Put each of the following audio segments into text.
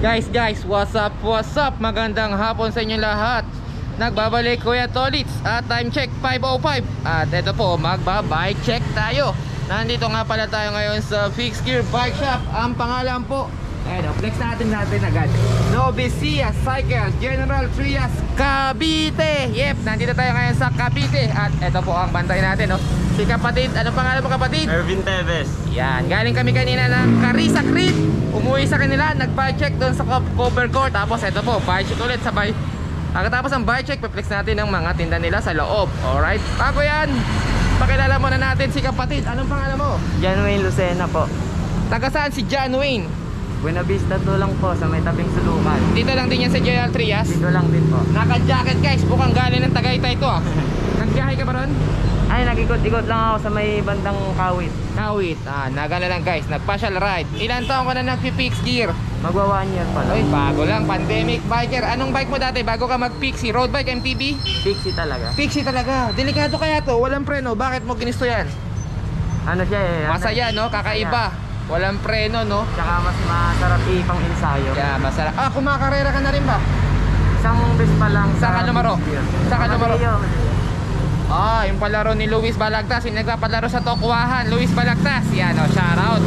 Guys, what's up? Magandang hapon sa inyo lahat. Nagbabalik Kuya Tolits at time check 5:05. At ito po, magba-bike check tayo. Nandito nga pala tayo ngayon sa Fixed Gear Bike Shop. Ang pangalan po, flex natin agad, Novisia Cycle, General Trias, Cavite. Yep, nandito tayo ngayon sa Cavite. At ito po ang bantay natin, no? Si kapatid, anong pangalan mo kapatid? Ervin Teves. Yan, galing kami kanina ng Carissa Creek. Umuwi sa kanila, nag-bike check doon sa cover court. Tapos ito po, bike check ulit sabay. Pagkatapos ng bike check, pe-flex natin ang mga tinda nila sa loob. Alright, bago yan, pakilala muna natin si kapatid. Anong pangalan mo? John Wayne Lucena po. Taga saan si John Wayne? Buena Vista to lang po sa may tabing sulukan. Dito lang din yan sa General Trias. Dito lang din po. Naka-jacket guys, mukhang galing ng Tagaytay to ah. Nagbiyahe ka ba ron? Ay, nag-ikot-ikot lang ako sa may bandang Kawit. Kawit, nagala lang guys, nag-partial ride. Ilan taon ka na nag-fix gear? Magwa 1 year pa lang. Ay, bago lang, pandemic biker. Anong bike mo dati bago ka mag-Pixie? Road bike, MTB? Pixie talaga. Pixie talaga. Delikado kaya to, walang preno. Bakit mo ginisto yan? Ano siya eh? Masaya no, kakaiba. Walang preno no. Tsaka mas masarap ipang ensayo. Yeah, masarap. Kumakarera ka na rin ba? Isang beses pa lang Sa numero? Sa numero? Yung palaro ni Luis Balagtas, yung nagpapalaro sa Tokwahan, Luis Balagtas. Yan o, shoutout.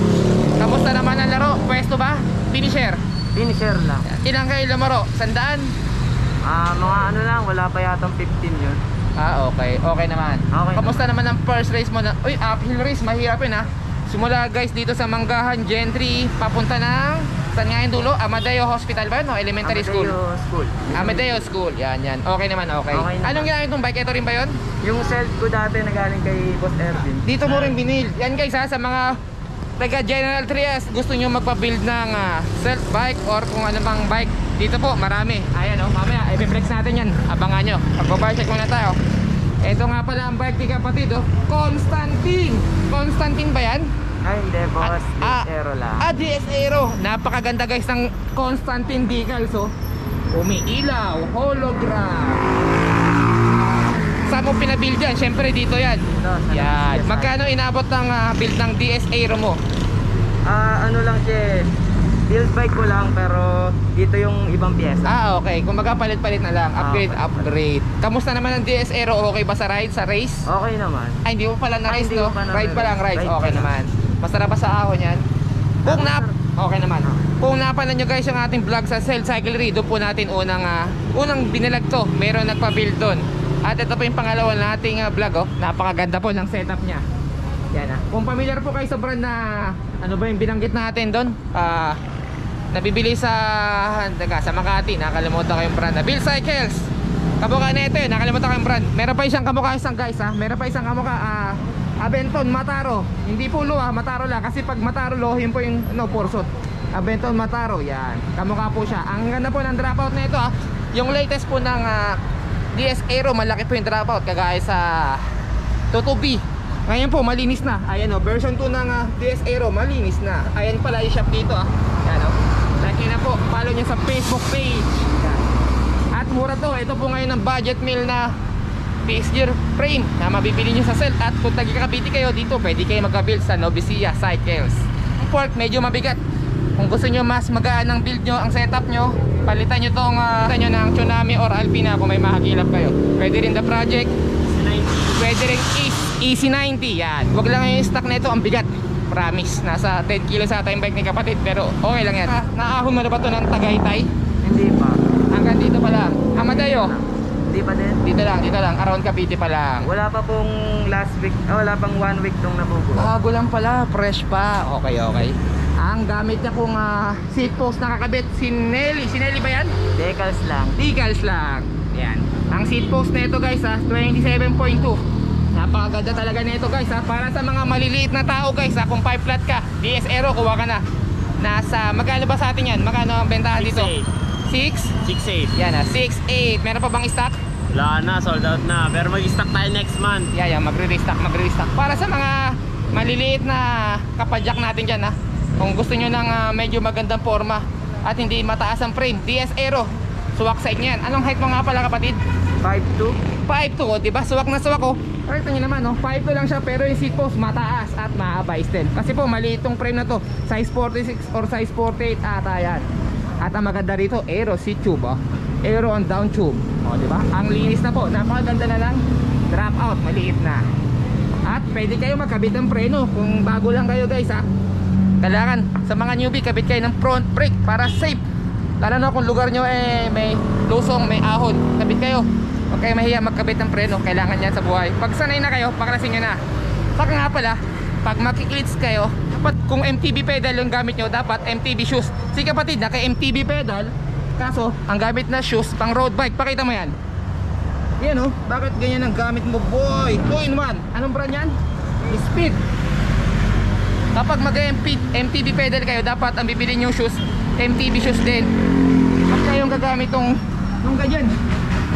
Kamusta naman ang laro? Pwesto ba? Finisher? Finisher lang. Ilang kayo lumaro? 100? Mga ano lang, wala pa yatang 15 yun. Okay. Okay naman. Okay. Kamusta naman ang first race mo na? Uy, uphill race, mahirap yun ha. Simula guys dito sa Manggahan, Gentry, papunta ng saan nga yung dulo? Amadeo Hospital ba? No? Elementary School. Amadeo School. Yan. Okay naman, okay. Anong ginamit mong bike? Ito rin ba yun? Yung self ko dati na galing kay Boss Ervin. Dito mo rin binil. Yan guys ha, sa mga taga General Trias, gusto nyo magpa-build ng self bike or kung ano bang bike, dito po marami. Ayan o, mamaya i-flex natin yan. Abangan nyo. Pag-bike check muna tayo. Ito nga pala ang bike ni kapatid oh. Constantine ba yan? Ay hindi boss, DS Aero lang. DS Aero. Napakaganda guys ng Constantine decals oh. Umiilaw, hologram. Saan mo pinabuild yan? Siyempre dito yan. Yan. Magkano inabot ng build ng DS Aero mo? Ano lang siya, build bike ko lang pero dito yung ibang pyesa. Okay. Kung magpapalit-palit na lang. Upgrade. Kamusta naman ang DS Aero? Okay ba sa ride, sa race? Okay naman. Ay, hindi mo pala na race no? Ride pa lang, ride. Okay naman. Masarap pa sa ahon yan. Okay naman. Kung napanood nyo guys yung ating vlog sa Cell Cyclery, doon po natin unang binalag to. Meron nagpa-build doon. At ito po yung pangalawa nating vlog oh. Napakaganda po ng setup niya. Yan Kung familiar po kayo sa brand na ano ba yung binanggit natin doon? Nabibili sa Makati. Nakalimutan ko yung brand na Bill Cycles. Kamukha na ito nakalimutan ko yung brand. Meron pa isang kamukha guys Meron pa isang kamukha Abenton Mataro. Hindi po lo Mataro lang. Kasi pag Mataro lo, yun po yung Porsche. Abenton Mataro, yan. Kamukha po siya. Ang ganda po ng dropout na ito Yung latest po ng DS Aero, malaki po yung dropout. Kagaya sa Toto-B. Ngayon po, malinis na. Ayan version 2 ng DS Aero, malinis na. Ayan pala yung shop dito Yan like yun na po, follow nyo sa Facebook page. Yan. At mura to. Ito po ngayon ang budget meal na fixed gear frame na mabibili nyo sa Cell. At kung taga-Cavite kayo dito, pwede kayo mag-build sa Novisia Cycles. Ang fork medyo mabigat. Kung gusto nyo mas magaan ang build nyo, ang setup nyo, palitan nyo tong ng Tsunami or Alpina kung may mahagilap kayo. Pwede rin The Project, pwede rin EC90. Yan, wag lang yung stock na ito, ang bigat. Promise, nasa 10 kilos sa yung bike ni kapatid. Pero okay lang yan. Naahon mo na ba ito ng Tagaytay? Hindi pa. Hanggang dito pa lang. Amadeo? Hindi pa din. Dito lang, around Cavite pa lang. Wala pa pong last week, wala pang 1 week nung nabugo. Bago lang pala, fresh pa. Okay. Ang gamit niya kung seat post nakakabit, Sinelli ba yan? Decals lang. Yan. Ang seat post na ito guys 27.2. Napakaganda talaga nito guys para sa mga maliliit na tao guys kung 5 flat ka, DS Aero kuha ka na. Nasa magkano ba sa atin yan? Magkano ang bentahan dito? 6.8. Yan 6.8. Meron pa bang stock? Wala na, sold out na. Pero mag-stock tayo next month. Yeah, magre-restock. Para sa mga maliliit na kapadyak natin dyan kung gusto nyo ng medyo magandang forma at hindi mataas ang frame, DS Aero, suwak sa inyo yan. Anong height mo nga pala kapatid? 5'2". 5'2", diba? Suwak na suwak Ito nyo naman 5'2 lang siya, pero yung seat post mataas at mahaba din. Kasi po maliit tong frame na to, size 46 or size 48 ata yan. At ang maganda rito, aero seat tube, oh. Aero on down tube, oh, di ba? Ang linis na po, napakaganda na lang. Drop out, maliit na. At pwede kayo magkabit ng preno kung bago lang kayo guys, ha. Kailangan sa mga newbie, kabit kayo ng front brake para safe. Lalo na kung lugar nyo may lusong, may ahon, kabit kayo. Huwag kayo mahiya magkabit ng preno, kailangan yan sa buhay. Pag sanay na kayo, paklasin nyo na. Saka nga pala, pag makiklits kayo, dapat kung MTB pedal yung gamit nyo, dapat MTB shoes. Si kapatid, naka MTB pedal, kaso ang gamit na shoes pang road bike. Pakita mo yan. Yan, oh, bakit ganyan ang gamit mo, boy? 2-in-1. Anong brand yan? Speed. Kapag mag-MTB pedal kayo, dapat ang bibili nyo shoes, MTB shoes din. Pag kayong gagamit tong ganyan,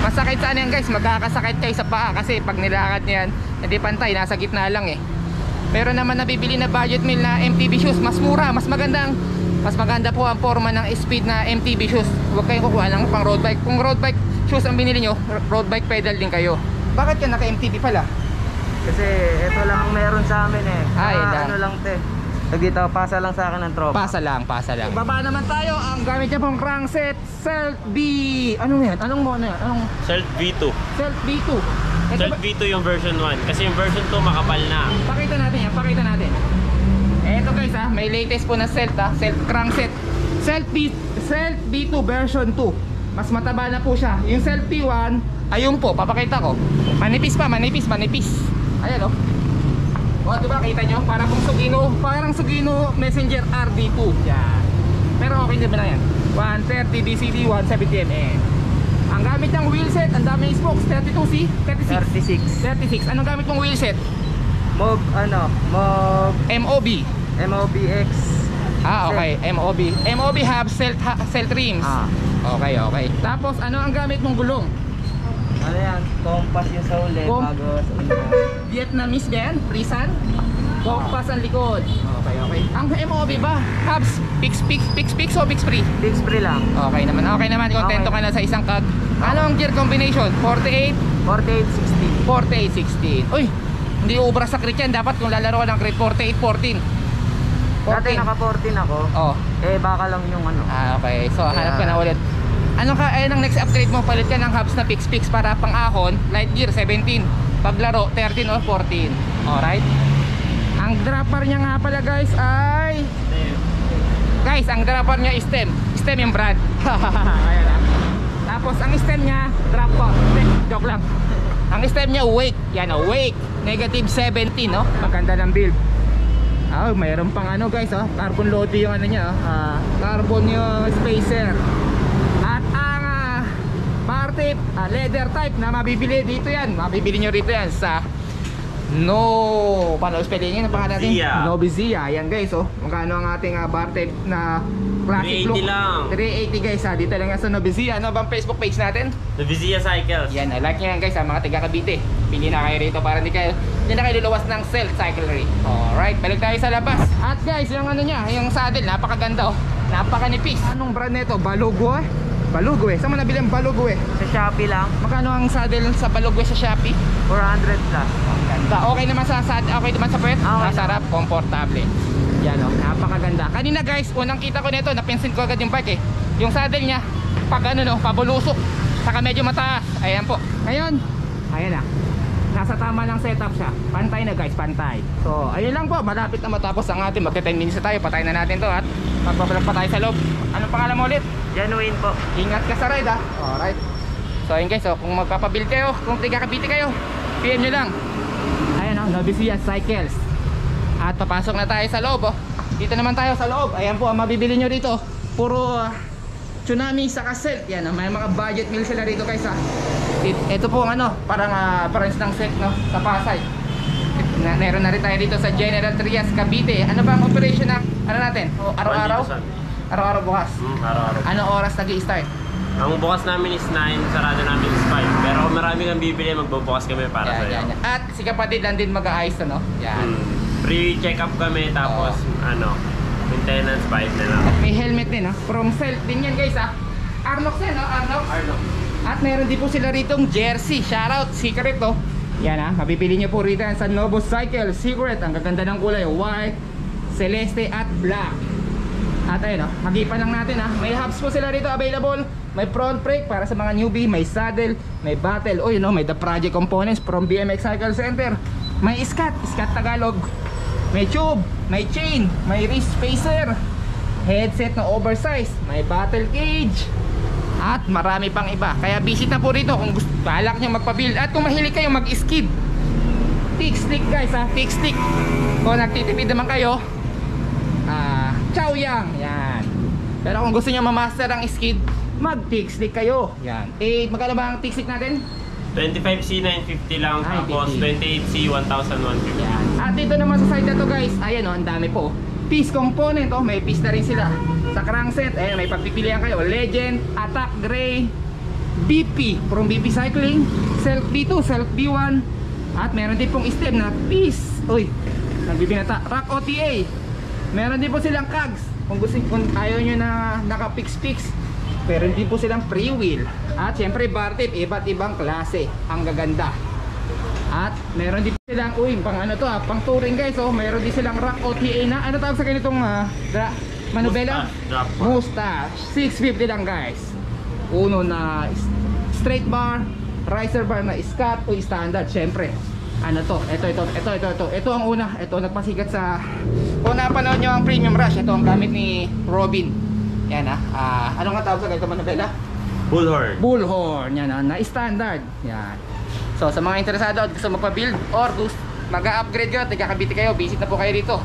masakit saan yan guys, magkakasakit kayo sa paa. Kasi pag nilakad niyan, hindi pantay, nasa gitna lang eh. Meron naman nabibili na budget meal na MTB shoes, mas mura, mas maganda po ang forma ng speed na MTB shoes. Huwag kayong kukuha ng pang road bike. Kung road bike shoes ang binili nyo, road bike pedal din kayo. Bakit ka naka MTB pala? Kasi ito lang ang meron sa amin eh. Yan lang te. Dito, pasa lang sa akin ng tropa. Pasa lang. Baba naman tayo. Ang gamit niya pong crankset, Celt B. Anong yan? Anong mo na yan? Anong Celt V2. Celt B2? Celt V2 yung version 1. Kasi yung version 2 makapal na. Pakita natin yan, pakita natin. Eto guys ha, may latest po na Celt ha, Celt crankset. Celt B2 version 2. Mas mataba na po siya. Yung Celt P1, ayun po, papakita ko. Manipis. Ayan o. O, diba kita nyo? Parang Sugino Messenger RD2. Yan. Pero okay din ba na yan? 130 DCD, 170 mm. Ang gamit ng wheelset, ang daming spokes, 32C, 36. Anong gamit mong wheelset? MOB. MOBX. Okay, MOB have celt rims. Okay. Tapos ano ang gamit mong gulong? Ano yan? Compass yung sa uli. Bago sa uli. Vietnamese din, Prisan. Compass ang likod. Okay. Ang MOB ba? Hubs, Pix o Pix Free? Fix free lang. Okay naman. Kontento ka na sa isang kag. Ano ang gear combination? 48? 48-16. 48-16. Uy, hindi ubra sa crit yan. Dapat kung lalaro ka ng crit, 48-14. Dati naka-14 ako. Oh. Baka lang yung ano. Okay. So, hanap ka na ulit. Ano ka, ang next upgrade mo, palit ka ng hubs na Pix para pang ahon, light gear 17, paglaro 13 or 14. Alright. Ang dropper niya nga pala guys ay ang dropper niya is stem yung brand. Ayan lang. Tapos ang stem niya drop po. Joke lang. Ang stem niya wake. Yan o, wake. Negative 17 no. Maganda ng build. Mayroon pang ano guys carbon lodi yung ano niya carbon yung spacer. At ang bar tape, leather type na mabibili dito yan. Mabibili nyo rito yan sa paano spellingin ang pangalan natin? Novizia. Yan guys magkano ang ating bar tape na classic 380 look? lang. 380 guys dito lang yan sa Novizia. Ano bang Facebook page natin? Novizia Cycles. Yan, like nyo yan guys mga taga Cavite. Pili na kayo rito para hindi kayo luluwas ng Celt Cyclery. Alright, balik tayo sa labas. At guys, yung ano niya, yung saddle, napakaganda napakanipis. Anong brand nito? Balugwe? Saan mo nabili ang Balugwe? Sa Shopee lang. Magkano ang saddle sa Balugwe sa Shopee? 400 plus. Ganda. Okay naman sa puwet? Okay. Masarap, komportable. Yan napakaganda. Kanina guys, unang kita ko nito, napinsin ko agad yung bike yung saddle niya, pag pabulusok, saka medyo mataas. Ayan po. Ngayon, ayan na. Nasa tama ng setup siya. Pantay na guys, pantay. So, ayun lang po, malapit na matapos ang ating magka 10 minutes na tayo. Patayin na natin to at magpapalag pa tayo sa loob. Anong pangalan mo ulit? Genuine po. Ingat ka sa ride Alright. So ayun guys, kung magpapabuild kayo, kung tiga Cavite kayo, PM nyo lang. Ayan Novizia Cycles. At papasok na tayo sa loob Dito naman tayo sa loob. Ayan po ang mabibili nyo rito. Puro Tsunami sa Celt. Yan may mga budget meal sila rito guys Ito po ang parang branch ng set sa Pasay. Meron na rin tayo dito sa General Trias, Cavite. Ano ba ang operation na natin? Araw-araw? Araw-araw bukas. Araw-araw. Anong oras nag-i-start? Ang bukas namin is 9, sarado namin is 5. Pero kung marami kang bibili, magbubukas kami para sa iyo. At si kapatid lang din mag-aayos Yan. Free check-up kami, tapos maintenance 5 na lang. At may helmet din From Celt din yan guys Arnox yan Arnox. At meron din po sila ritong jersey. Shoutout, secret Yan mabibili nyo po rito sa Novo Cycle Secret. Ang gaganda ng kulay, white, celeste at black. At ayun, hagipan lang natin ha. May hubs po sila rito available. May front brake para sa mga newbie, may saddle, may battle. Oh, may the project components from BMX Cycle Center. May iskat Tagalog. May tube, may chain, may wrist spacer, headset na oversize, may battle cage, at marami pang iba. Kaya visit na po rito kung gusto, balak nyo magpa-build. At kung mahilig kayo mag-skid, tick stick guys ha, tick stick. Kung nagtitipid naman kayo, chow yang, yan. Pero kung gusto nyo ma-master ang skid, mag-tick stick kayo, yan. Magkano ba ang tick stick natin? 25C 950 lang, tapos 28C 1,150. Yan. At dito naman sa side na to guys, ayan ang dami po. Piece component, may piece na rin sila. Sa crankset, ayan, may pagpipilian kayo. Legend, Attack Gray, BP, from BP Cycling, Self B2, Self B1. At meron din pong stem na piece. Uy, nagbibinata. Rock OTA. Meron din po silang cogs. Kung ayaw nyo na naka-fix-fix, meron din po silang free wheel. At syempre bar tip, iba't ibang klase. Ang gaganda. At meron din silang, pang ano to pang touring guys. Meron din silang Rock OTA na, ano tawag sa ganitong manubela? Mustache. 650 lang guys. Uno na straight bar, riser bar na scat o standard. Syempre, ano to? Ito ang una. Ito nagpasikat sa, kung napanood nyo ang Premium Rush, ito ang gamit ni Robin. Yan ano nga tawag sa ganitong manubela? Bullhorn, yan na standard. Yan. So sa mga interesado at gusto magpa-build or gusto mag-upgrade kayo, tigakabiti kayo, visit na po kayo dito.